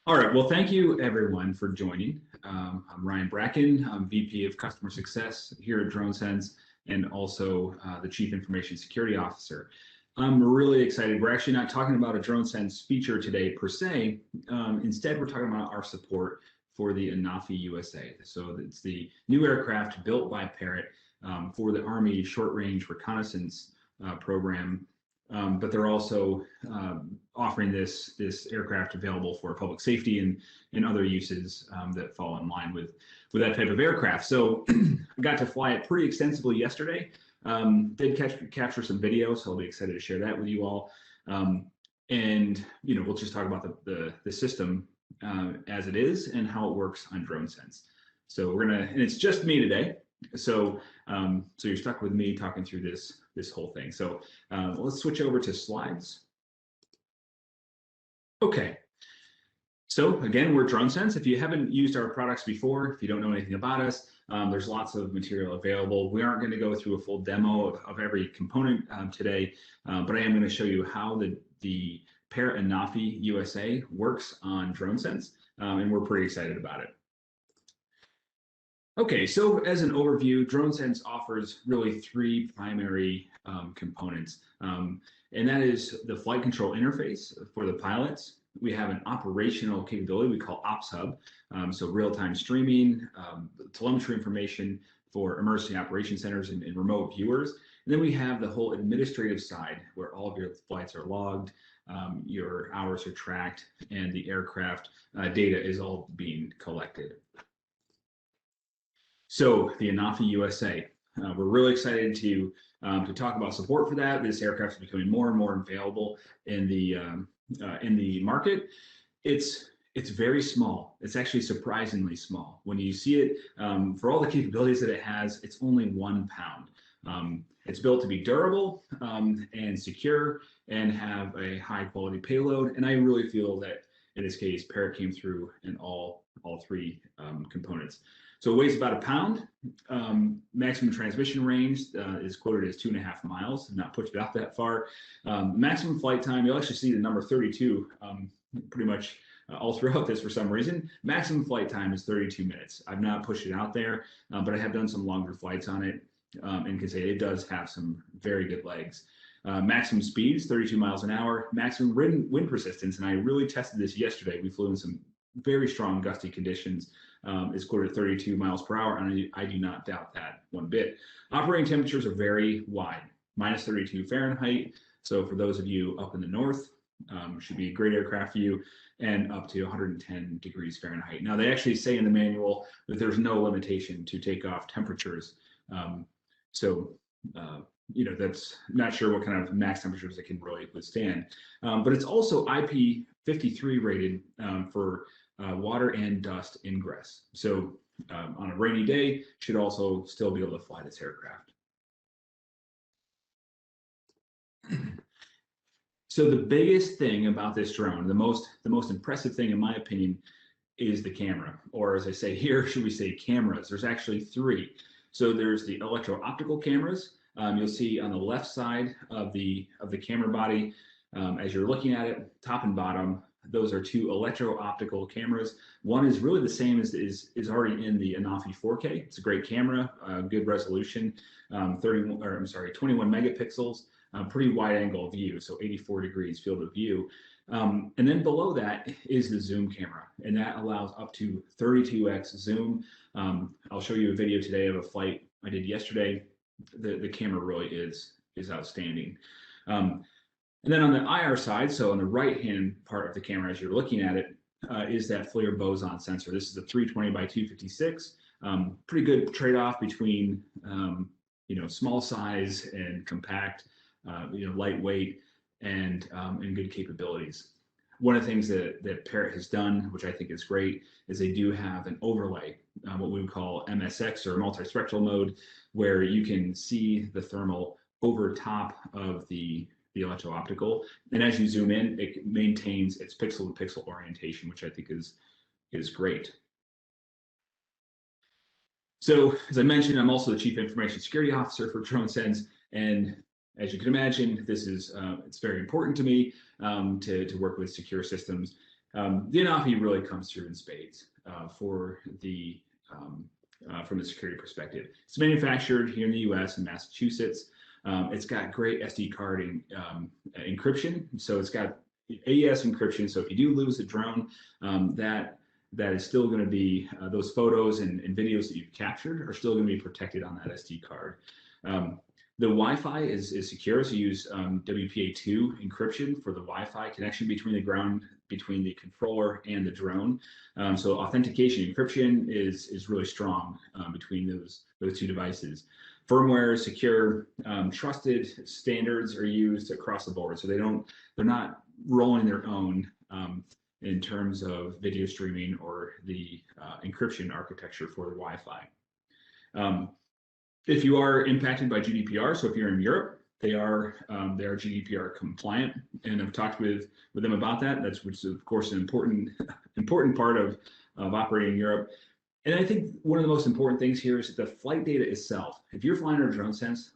All right, well, thank you everyone for joining. I'm Ryan Bracken. I'm VP of Customer Success here at DroneSense and also the Chief Information Security Officer. I'm really excited. We're actually not talking about a DroneSense feature today per se. Instead, we're talking about our support for the Anafi USA. So it's the new aircraft built by Parrot for the Army Short Range Reconnaissance program. But they're also offering this aircraft available for public safety and other uses that fall in line with that type of aircraft. So I got to fly it pretty extensively yesterday. Did capture some video, so I'll be excited to share that with you all. And we'll just talk about the system as it is and how it works on DroneSense. So and it's just me today. So you're stuck with me talking through this whole thing. So let's switch over to slides. Okay. So again, we're DroneSense. If you haven't used our products before, if you don't know anything about us, there's lots of material available. We aren't going to go through a full demo of every component today, but I am going to show you how the Parrot Anafi USA works on DroneSense, and we're pretty excited about it. Okay, so as an overview, DroneSense offers really three primary components, and that is the flight control interface for the pilots. We have an operational capability we call Ops Hub, so real-time streaming, telemetry information for emergency operation centers and remote viewers. And then we have the whole administrative side where all of your flights are logged, your hours are tracked, and the aircraft data is all being collected. So the Anafi USA, we're really excited to talk about support for that. This aircraft is becoming more and more available in the market. It's very small. It's actually surprisingly small. When you see it, for all the capabilities that it has, it's only 1 pound. It's built to be durable and secure and have a high quality payload. And I really feel that in this case, Parrot came through in all three components. So it weighs about 1 pound. Maximum transmission range is quoted as 2.5 miles. Not pushed it out that far. Maximum flight time, you'll actually see the number 32 pretty much all throughout this for some reason. Maximum flight time is 32 minutes. I've not pushed it out there, but I have done some longer flights on it and can say it does have some very good legs. Maximum speeds, 32 miles an hour. Maximum wind persistence, and I really tested this yesterday. We flew in some very strong gusty conditions. Is quoted at 32 miles per hour, and I do not doubt that one bit. Operating temperatures are very wide, minus 32 Fahrenheit. So for those of you up in the north, should be a great aircraft for you, and up to 110 degrees Fahrenheit. Now they actually say in the manual that there's no limitation to takeoff temperatures. That's not sure what kind of max temperatures it can really withstand. But it's also IP53 rated for water and dust ingress. So on a rainy day, should also still be able to fly this aircraft. So the biggest thing about this drone, the most impressive thing in my opinion, is the camera, or as I say here, should we say cameras? There's actually three. So there's the electro-optical cameras. You'll see on the left side of the camera body, as you're looking at it, top and bottom, those are two electro-optical cameras. One is really the same as is already in the Anafi 4K. It's a great camera, good resolution, 21 megapixels, pretty wide angle view, so 84 degrees field of view. And then below that is the zoom camera, and that allows up to 32x zoom. I'll show you a video today of a flight I did yesterday. The camera really is outstanding. And then on the IR side, so on the right-hand part of the camera as you're looking at it, is that FLIR boson sensor. This is a 320 by 256. Pretty good trade-off between small size and compact, lightweight and good capabilities. One of the things that Parrot has done, which I think is great, is they do have an overlay, what we would call MSX or multispectral mode, where you can see the thermal over top of the electro-optical, and as you zoom in, it maintains its pixel-to-pixel orientation, which I think is great. So, as I mentioned, I'm also the Chief Information Security Officer for DroneSense, and as you can imagine, this is it's very important to me to work with secure systems. The Anafi really comes through in spades from the security perspective. It's manufactured here in the U.S. in Massachusetts. It's got great SD card encryption, so it's got AES encryption. So if you do lose the drone, that is still going to be those photos and videos that you've captured are still going to be protected on that SD card. The Wi-Fi is secure, so you use WPA2 encryption for the Wi-Fi connection between the ground, between the controller and the drone. So authentication encryption is really strong between those two devices. Firmware is secure. Trusted standards are used across the board, so they're not rolling their own in terms of video streaming or the encryption architecture for the Wi-Fi. If you are impacted by GDPR, so if you're in Europe, they are GDPR compliant, and I've talked with them about that. Which is of course an important part of operating in Europe. And I think one of the most important things here is the flight data itself. If you're flying under DroneSense,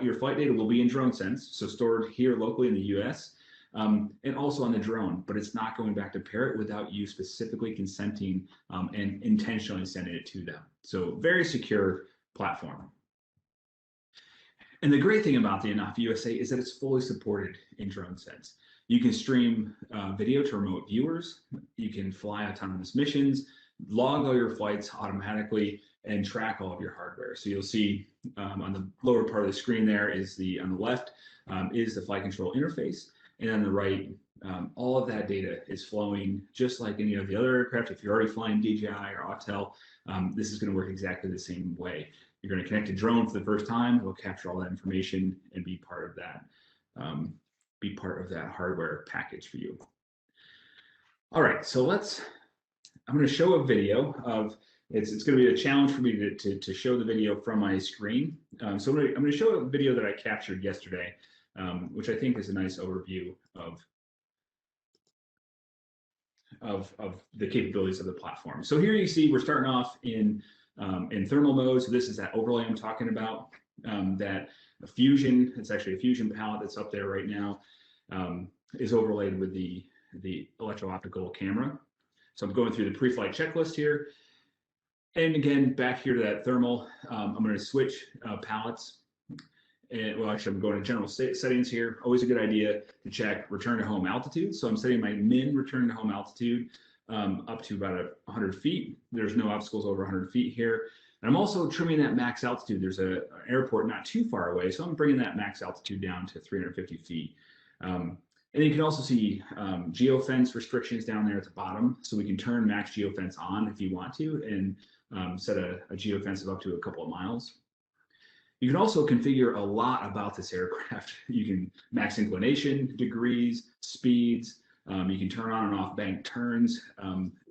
your flight data will be in DroneSense, so stored here locally in the U.S. And also on the drone, but it's not going back to Parrot without you specifically consenting and intentionally sending it to them. So very secure platform. And the great thing about the Anafi USA is that it's fully supported in DroneSense. You can stream video to remote viewers. You can fly autonomous missions, log all your flights automatically, and track all of your hardware. So you'll see on the lower part of the screen there on the left is the flight control interface. And on the right, all of that data is flowing just like any of the other aircraft. If you're already flying DJI or Autel, this is going to work exactly the same way. You're going to connect a drone for the first time. We'll capture all that information and be part of that hardware package for you. All right, so I'm going to show a video of. It's going to be a challenge for me to show the video from my screen. So I'm going to show a video that I captured yesterday, which I think is a nice overview of the capabilities of the platform. So here you see we're starting off in thermal mode. So this is that overlay I'm talking about. That Fusion, it's actually a Fusion palette that's up there right now, is overlaid with the electro-optical camera. So I'm going through the pre-flight checklist here. And again, back here to that thermal, I'm going to switch palettes. And, well, actually, I'm going to general settings here. Always a good idea to check return to home altitude. So I'm setting my min return to home altitude up to about 100 feet. There's no obstacles over 100 feet here. And I'm also trimming that max altitude. There's an airport not too far away, so I'm bringing that max altitude down to 350 feet. And you can also see geofence restrictions down there at the bottom. So we can turn max geofence on if you want to, and set a geofence of up to a couple of miles. You can also configure a lot about this aircraft. You can max inclination, degrees, speeds. You can turn on and off bank turns.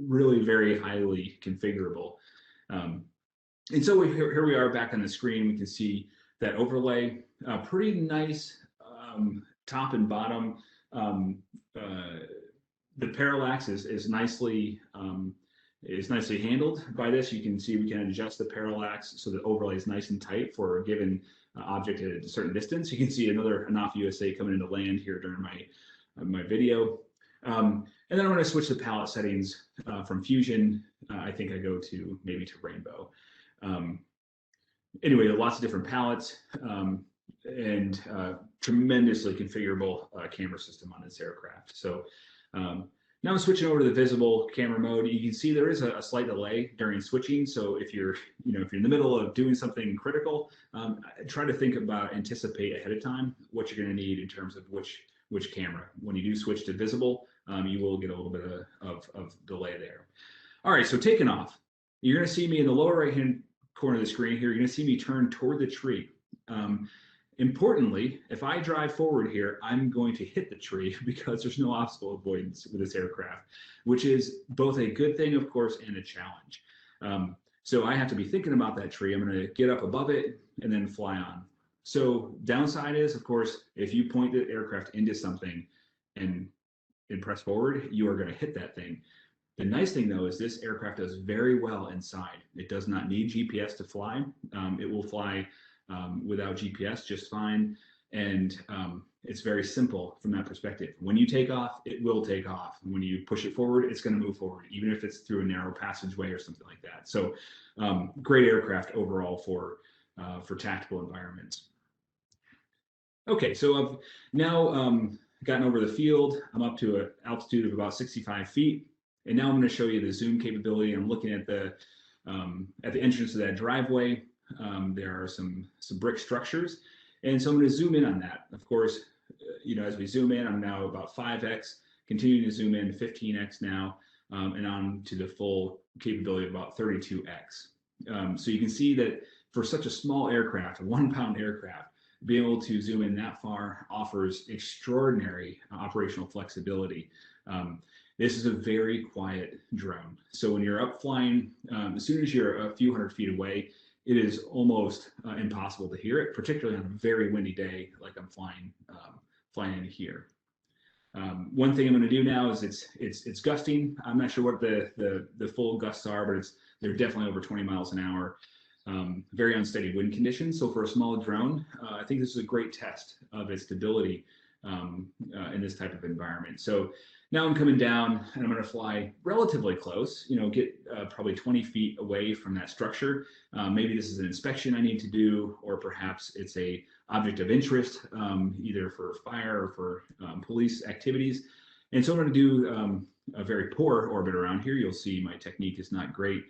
Really very highly configurable. And so here we are back on the screen. We can see that overlay. Pretty nice top and bottom. The parallax is nicely handled by this. You can see we can adjust the parallax so the overlay is nice and tight for a given object at a certain distance. You can see another Anafi USA coming into land here during my video. And then I'm going to switch the palette settings from Fusion. I think I go to maybe to Rainbow. Anyway, lots of different palettes and tremendously configurable camera system on this aircraft. So now I'm switching over to the visible camera mode. You can see there is a slight delay during switching. So if you're in the middle of doing something critical, try to anticipate ahead of time what you're going to need in terms of which camera. When you do switch to visible, you will get a little bit of delay there. All right, so taking off. You're going to see me in the lower right-hand corner of the screen here. You're going to see me turn toward the tree. Importantly, if I drive forward here, I'm going to hit the tree because there's no obstacle avoidance with this aircraft, which is both a good thing, of course, and a challenge. So I have to be thinking about that tree. I'm going to get up above it and then fly on. So downside is, of course, if you point the aircraft into something and press forward, you are going to hit that thing. The nice thing, though, is this aircraft does very well inside. It does not need GPS to fly. It will fly without GPS just fine. And it's very simple from that perspective. When you take off, it will take off. And when you push it forward, it's going to move forward, even if it's through a narrow passageway or something like that. So great aircraft overall for tactical environments. Okay, so I've now gotten over the field. I'm up to an altitude of about 65 feet. And now I'm going to show you the zoom capability. I'm looking at the entrance of that driveway. There are some brick structures. And so I'm going to zoom in on that. Of course, as we zoom in, I'm now about 5x, continuing to zoom in 15x now, and on to the full capability of about 32x. So you can see that for such a small aircraft, a 1-pound aircraft, being able to zoom in that far offers extraordinary operational flexibility. This is a very quiet drone. So when you're up flying, as soon as you're a few hundred feet away, it is almost impossible to hear it, particularly on a very windy day like I'm flying in here. One thing I'm going to do now is it's gusting. I'm not sure what the full gusts are, but they're definitely over 20 miles an hour. Very unsteady wind conditions. So for a small drone, I think this is a great test of its stability in this type of environment. So now I'm coming down and I'm going to fly relatively close, get probably 20 feet away from that structure. Maybe this is an inspection I need to do, or perhaps it's a object of interest, either for fire or for police activities. And so I'm going to do a very poor orbit around here. You'll see my technique is not great.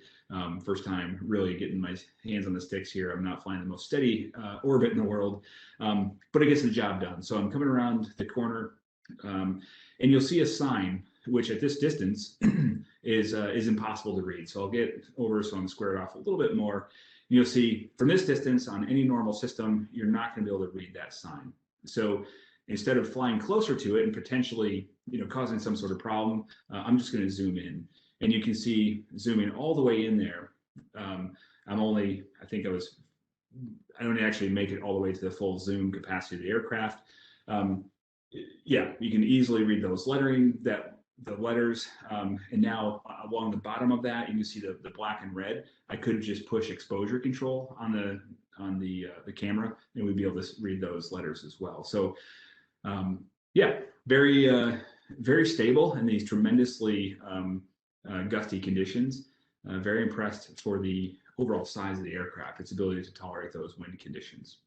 First time really getting my hands on the sticks here. I'm not flying the most steady orbit in the world, but it gets the job done. So I'm coming around the corner, and you'll see a sign, which at this distance is impossible to read. So I'll get over so I'm squared off a little bit more. You'll see from this distance on any normal system, you're not going to be able to read that sign. So instead of flying closer to it and potentially causing some sort of problem, I'm just going to zoom in. And you can see zooming all the way in there. I don't actually make it all the way to the full zoom capacity of the aircraft. Yeah, you can easily read those lettering, the letters, and now along the bottom of that, you can see the black and red. I could just push exposure control on the camera, and we'd be able to read those letters as well. So yeah, very stable in these tremendously gusty conditions. Very impressed for the overall size of the aircraft, its ability to tolerate those wind conditions.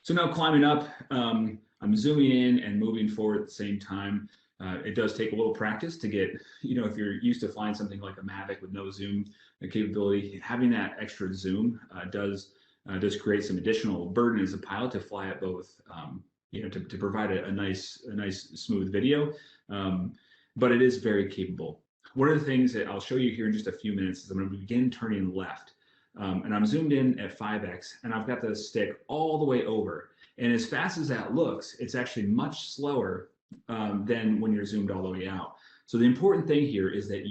So now climbing up, I'm zooming in and moving forward at the same time. It does take a little practice to get, if you're used to flying something like a Mavic with no zoom capability, having that extra zoom does create some additional burden as a pilot to fly at both, to provide a nice smooth video. But it is very capable. One of the things that I'll show you here in just a few minutes is I'm going to begin turning left. And I'm zoomed in at 5x, and I've got the stick all the way over. And as fast as that looks, it's actually much slower than when you're zoomed all the way out. So the important thing here is that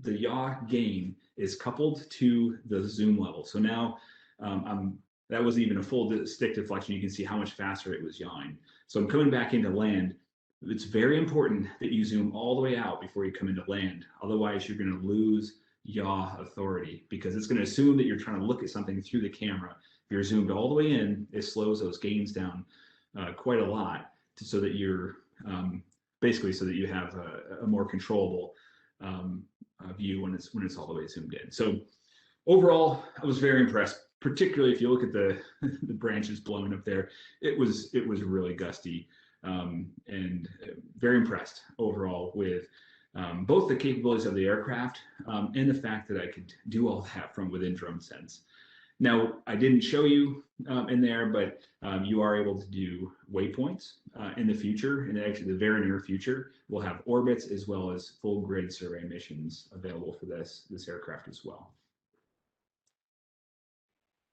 the yaw gain is coupled to the zoom level. So now that wasn't even a full stick deflection. You can see how much faster it was yawing. So I'm coming back into land. It's very important that you zoom all the way out before you come into land. Otherwise, you're going to lose yaw authority, because it's going to assume that you're trying to look at something through the camera. If you're zoomed all the way in, it slows those gains down quite a lot, so that you're basically so that you have a more controllable view when it's all the way zoomed in. So overall, I was very impressed, particularly if you look at the branches blowing up there. It was really gusty, and very impressed overall with both the capabilities of the aircraft and the fact that I could do all that from within DroneSense. Now, I didn't show you in there, but you are able to do waypoints in the future, and actually the very near future, we'll have orbits as well as full grid survey missions available for this aircraft as well.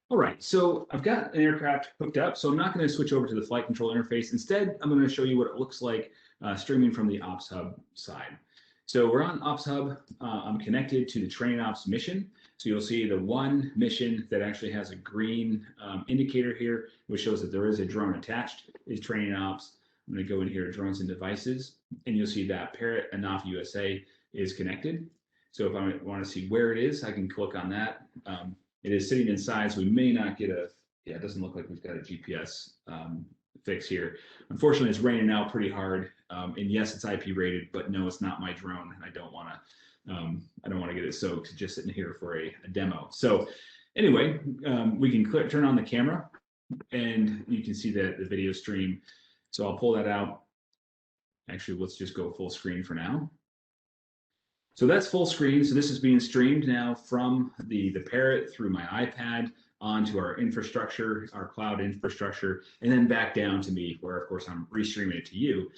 All right, so I've got an aircraft hooked up, so I'm not going to switch over to the flight control interface. Instead, I'm going to show you what it looks like streaming from the Ops Hub side. So we're on Ops Hub. I'm connected to the Training Ops mission. So you'll see the one mission that actually has a green indicator here, which shows that there is a drone attached, is Training Ops. I'm going to go in here to Drones and Devices, and you'll see that Parrot Anafi USA is connected. So if I want to see where it is, I can click on that. It is sitting inside, so we may not get it doesn't look like we've got a GPS fix here. Unfortunately, it's raining out pretty hard, and yes, it's IP rated, but no, it's not my drone. I don't want to get it soaked just sitting here for a demo. So anyway, we can turn on the camera, and you can see the video stream. So I'll pull that out. Actually, let's just go full screen for now. So that's full screen. So this is being streamed now from the Parrot through my iPad onto our infrastructure, our cloud infrastructure, and then back down to me, where of course I'm restreaming it to you.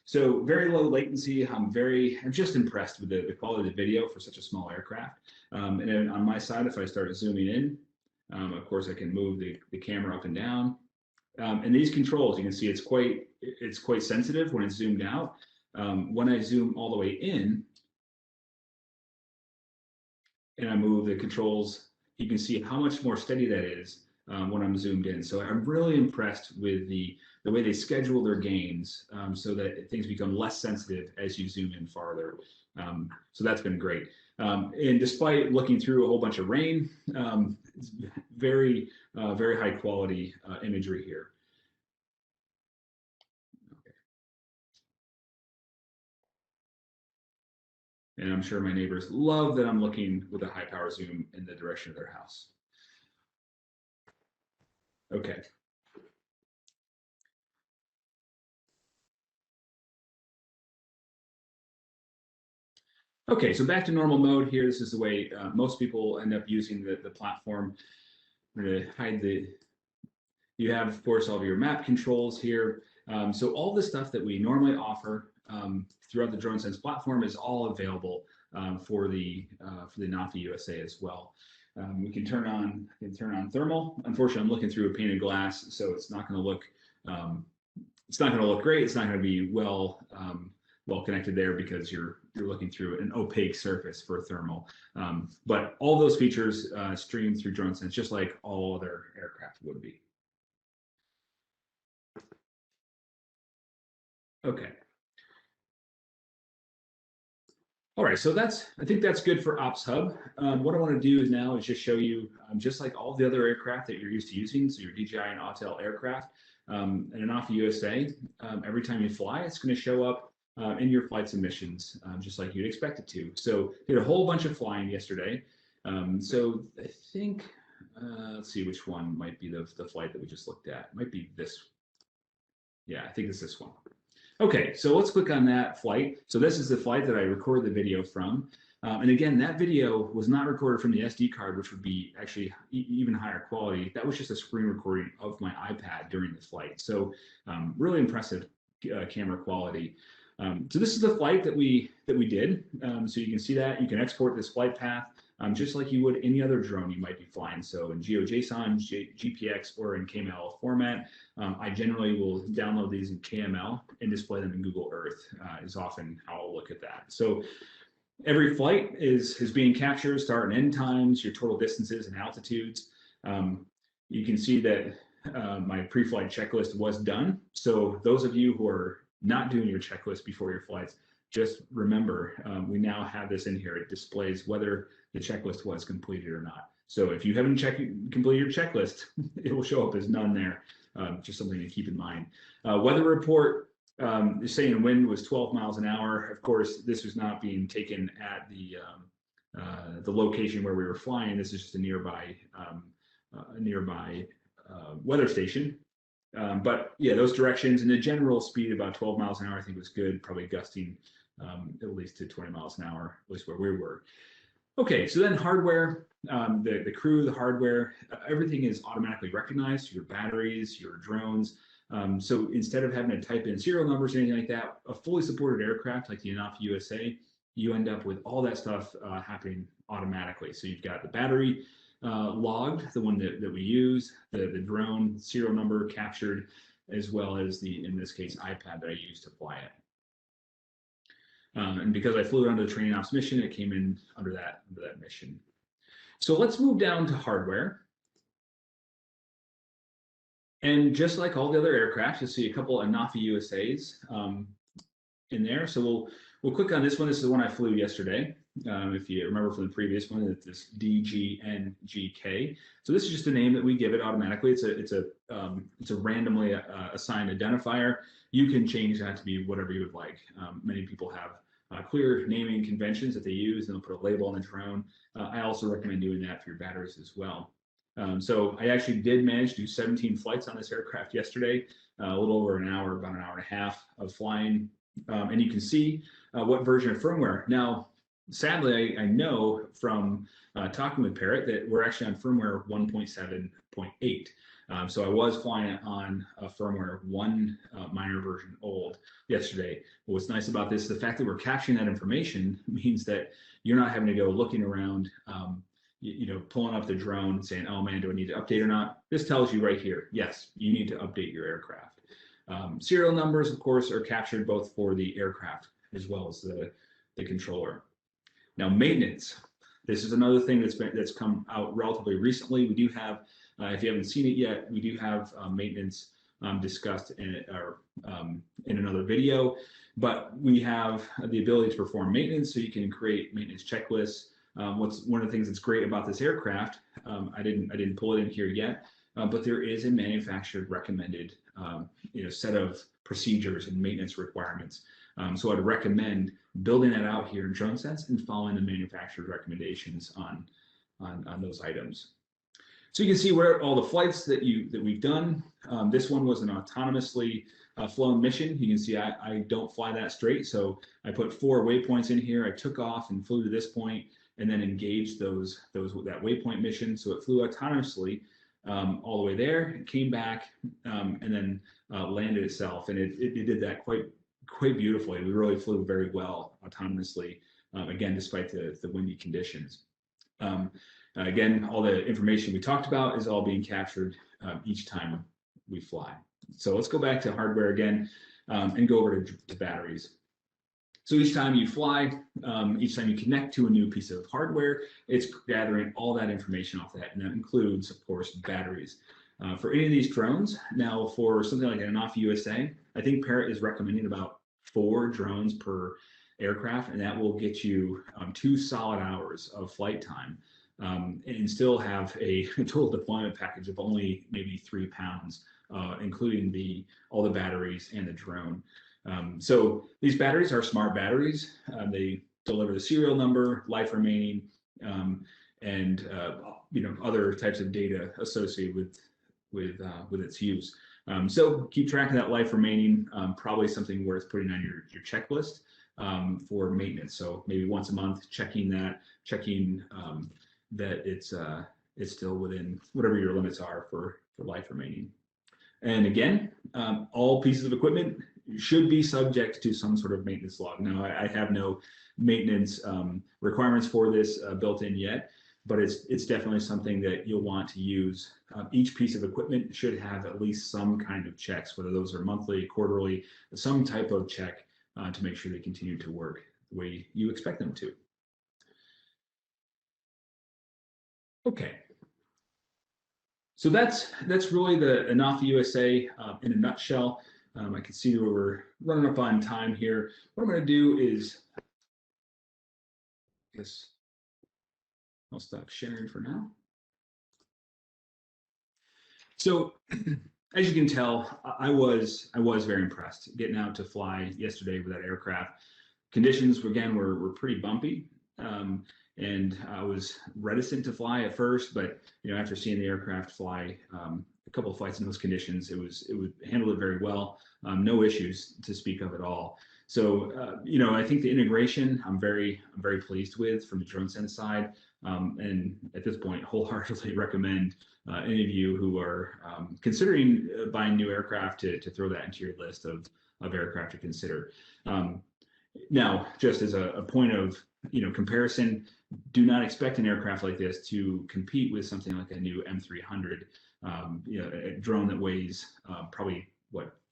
So very low latency. I'm just impressed with the quality of the video for such a small aircraft. And then on my side, if I start zooming in, of course I can move the camera up and down. And these controls, you can see it's quite sensitive when it's zoomed out. When I zoom all the way in, and I move the controls, you can see how much more steady that is when I'm zoomed in. So I'm really impressed with the way they schedule their gains so that things become less sensitive as you zoom in farther. So that's been great. And despite looking through a whole bunch of rain, it's very high quality imagery here. And I'm sure my neighbors love that I'm looking with a high power zoom in the direction of their house. Okay. Okay, so back to normal mode here. This is the way most people end up using the platform. I'm going to hide you have, of course, all of your map controls here. So all the stuff that we normally offer throughout the DroneSense platform is all available for the Anafi USA as well. We can turn on thermal. Unfortunately, I'm looking through a painted glass, so it's not going to look great. It's not going to be well connected there because you're looking through an opaque surface for thermal. But all those features stream through DroneSense just like all other aircraft would be. Okay. All right, so I think that's good for Ops Hub. What I want to do now is just show you, just like all the other aircraft that you're used to using, so your DJI and Autel aircraft, and Anafi USA, every time you fly, it's going to show up in your flight submissions, just like you'd expect it to. So did a whole bunch of flying yesterday. So I think, let's see which one might be the flight that we just looked at. It might be this. Yeah, I think it's this one. Okay, so let's click on that flight. So this is the flight that I recorded the video from. And again, that video was not recorded from the SD card, which would be actually even higher quality. That was just a screen recording of my iPad during the flight. So really impressive camera quality. So this is the flight that we did. So you can see that. You can export this flight path just like you would any other drone you might be flying. So in GeoJSON, GPX, or in KML format. I generally will download these in KML and display them in Google Earth is often how I'll look at that. So every flight is being captured, start and end times, your total distances and altitudes. You can see that my pre-flight checklist was done. So those of you who are not doing your checklist before your flights, just remember, we now have this in here. It displays whether the checklist was completed or not. So if you haven't completed your checklist, it will show up as none there. Just something to keep in mind. Weather report is saying wind was 12 miles an hour. Of course, this was not being taken at the location where we were flying. This is just a nearby weather station. But yeah, those directions and the general speed about 12 miles an hour I think was good, probably gusting at least to 20 miles an hour, at least where we were. Okay, so then hardware, the crew, the hardware, everything is automatically recognized, your batteries, your drones. So instead of having to type in serial numbers or anything like that, a fully supported aircraft like the Anafi USA, you end up with all that stuff happening automatically. So you've got the battery logged, the one that we use, the drone serial number captured, as well as in this case, iPad that I used to fly it. And because I flew it under the training ops mission, it came in under that mission. So let's move down to hardware. And just like all the other aircraft, you'll see a couple of Anafi USAs in there. So we'll click on this one. This is the one I flew yesterday. If you remember from the previous one, it's this DGNGK. So this is just a name that we give it automatically. It's a randomly assigned identifier. You can change that to be whatever you would like. Many people have clear naming conventions that they use, and they'll put a label on the drone. I also recommend doing that for your batteries as well. So I actually did manage to do 17 flights on this aircraft yesterday, a little over an hour, about an hour and a half of flying. And you can see what version of firmware. Now, sadly, I know from talking with Parrot that we're actually on firmware 1.7.8. So I was flying it on a firmware one minor version old yesterday. But what's nice about this, the fact that we're capturing that information means that you're not having to go looking around, pulling up the drone and saying, oh man, do I need to update or not? This tells you right here, yes, you need to update your aircraft. Serial numbers, of course, are captured both for the aircraft as well as the controller. Now, maintenance. This is another thing that's come out relatively recently. We do have, if you haven't seen it yet, we do have maintenance discussed in another video. But we have the ability to perform maintenance, so you can create maintenance checklists. One of the things that's great about this aircraft, I didn't pull it in here yet, but there is a manufactured recommended set of procedures and maintenance requirements. So I'd recommend building that out here in DroneSense and following the manufactured recommendations on those items. So you can see where all the flights that we've done. This one was an autonomously flown mission. You can see I don't fly that straight, so I put 4 waypoints in here. I took off and flew to this point, and then engaged that waypoint mission. So it flew autonomously all the way there, it came back, and then landed itself, and it did that quite beautifully. We really flew very well autonomously, again, despite the windy conditions. Again, all the information we talked about is all being captured each time we fly. So let's go back to hardware again and go over to batteries. So each time you fly, each time you connect to a new piece of hardware, it's gathering all that information off that, and that includes, of course, batteries. For any of these drones, now for something like an Anafi USA, I think Parrot is recommending about 4 drones per aircraft, and that will get you 2 solid hours of flight time, and still have a total deployment package of only maybe 3 pounds, including all the batteries and the drone. So these batteries are smart batteries. They deliver the serial number, life remaining, and other types of data associated with its use. So keep track of that life remaining. Probably something worth putting on your checklist for maintenance. So maybe once a month, checking that it's still within whatever your limits are for life remaining. And again, all pieces of equipment should be subject to some sort of maintenance log. Now, I have no maintenance requirements for this built in yet, but it's definitely something that you'll want to use. Each piece of equipment should have at least some kind of checks, whether those are monthly, quarterly, some type of check to make sure they continue to work the way you expect them to. Okay. So that's really the Anafi USA in a nutshell. I can see where we're running up on time here. What I'm going to do is, I guess I'll stop sharing for now. So, as you can tell, I was very impressed getting out to fly yesterday with that aircraft. Conditions were pretty bumpy. And I was reticent to fly at first, but after seeing the aircraft fly a couple of flights in those conditions, it handled it very well. No issues to speak of at all. So I think the integration I'm very pleased with from the DroneSense side, and at this point wholeheartedly recommend any of you who are considering buying new aircraft to throw that into your list of aircraft to consider. Now, just as a point of comparison, do not expect an aircraft like this to compete with something like a new M300, a drone that weighs probably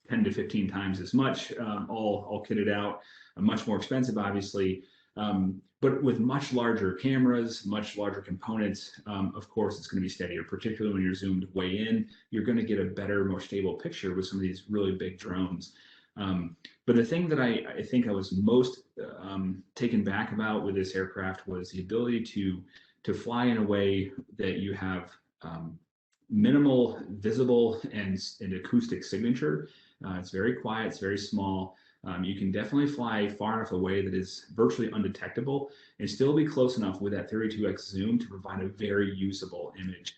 10 to 15 times as much, all kitted out, much more expensive, obviously, but with much larger cameras, much larger components. Of course, it's going to be steadier, particularly when you're zoomed way in. You're going to get a better, more stable picture with some of these really big drones. But the thing that I think I was most taken back about with this aircraft was the ability to fly in a way that you have minimal visible and acoustic signature. It's very quiet, it's very small. You can definitely fly far enough away that is virtually undetectable and still be close enough with that 32x zoom to provide a very usable image.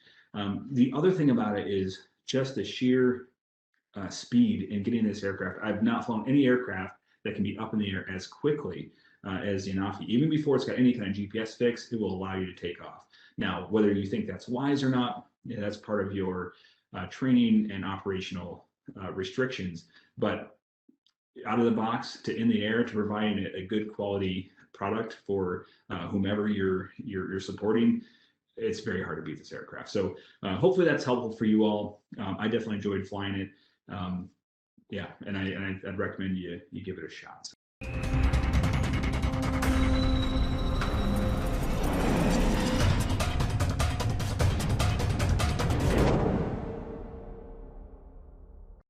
The other thing about it is just the sheer speed in getting this aircraft. I've not flown any aircraft that can be up in the air as quickly as the Anafi. Even before it's got any kind of GPS fix, it will allow you to take off. Now, whether you think that's wise or not, yeah, that's part of your training and operational restrictions. But out of the box to in the air to providing a good quality product for whomever you're supporting, it's very hard to beat this aircraft. So hopefully that's helpful for you all. I definitely enjoyed flying it. Yeah, and I'd recommend you give it a shot.